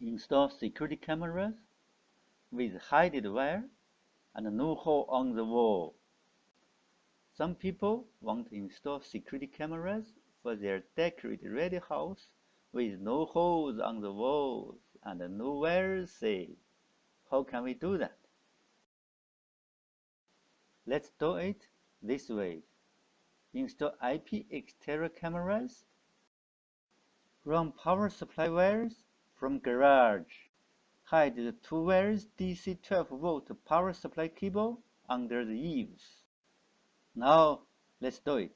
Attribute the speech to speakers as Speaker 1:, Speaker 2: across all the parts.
Speaker 1: Install security cameras with hidden wire and no hole on the wall. Some people want to install security cameras for their decorated-ready house with no holes on the walls and no wires saved. How can we do that? Let's do it this way. Install IP exterior cameras. Run power supply wires from garage. Hide the 2 wires DC 12-volt power supply cable under the eaves. Now, let's do it.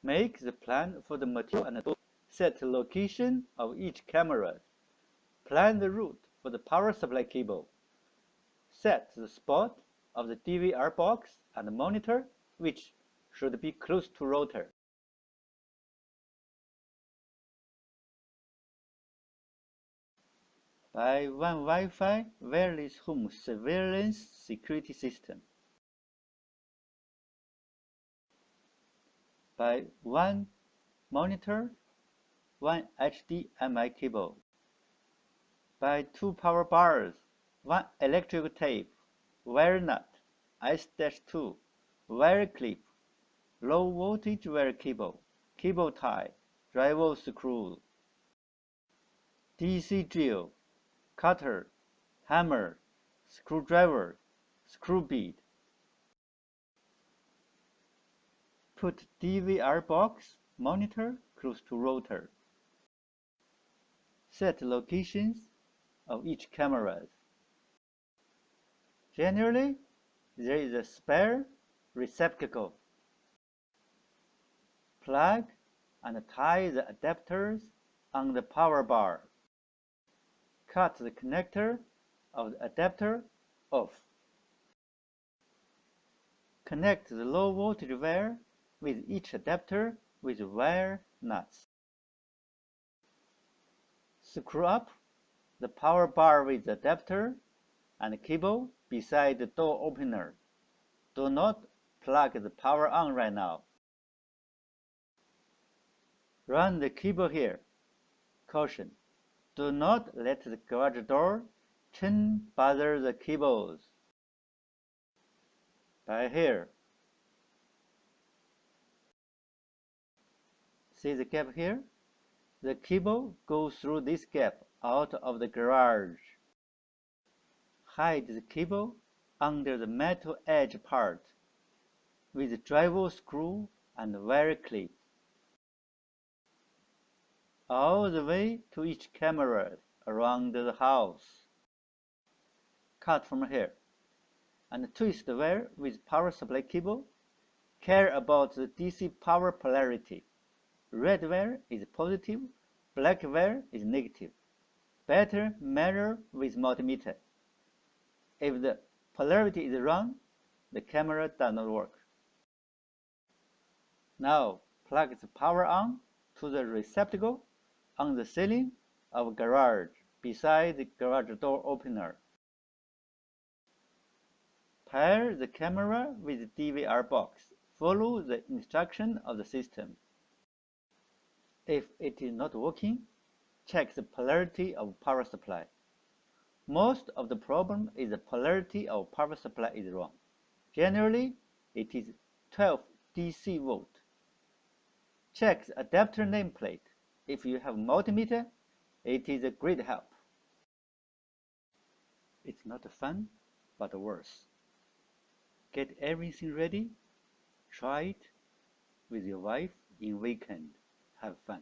Speaker 1: Make the plan for the material and door. Set the location of each camera. Plan the route for the power supply cable. Set the spot of the DVR box and monitor, which should be close to router. By one Wi-Fi wireless home surveillance security system. By one monitor, one HDMI cable. By 2 power bars, 1 electrical tape, wire nut, S-2, wire clip, low voltage wire cable, cable tie, driver screw, DC drill, cutter, hammer, screwdriver, screw bead. Put DVR box monitor close to router. Set locations of each camera. Generally, there is a spare receptacle. Plug and tie the adapters on the power bar. Cut the connector of the adapter off. Connect the low voltage wire with each adapter with wire nuts. Screw up the power bar with the adapter and cable beside the door opener. Do not plug the power on right now. Run the cable here. Caution: do not let the garage door chain bother the cables. By here. See the gap here? The cable goes through this gap out of the garage. Hide the cable under the metal edge part with driver screw and wire clip. All the way to each camera around the house. Cut from here and twist the wire with power supply cable. Care about the DC power polarity. Red wire is positive, black wire is negative. Better measure with multimeter. If the polarity is wrong, the camera does not work. Now plug the power on to the receptacle on the ceiling of garage beside the garage door opener. Pair the camera with the DVR box. Follow the instruction of the system. If it is not working, check the polarity of power supply. Most of the problem is the polarity of power supply is wrong. Generally, it is 12 DC volt. Check the adapter nameplate. If you have multimeter, it is a great help. It's not fun, but worse. Get everything ready. Try it with your wife in weekend. Have fun.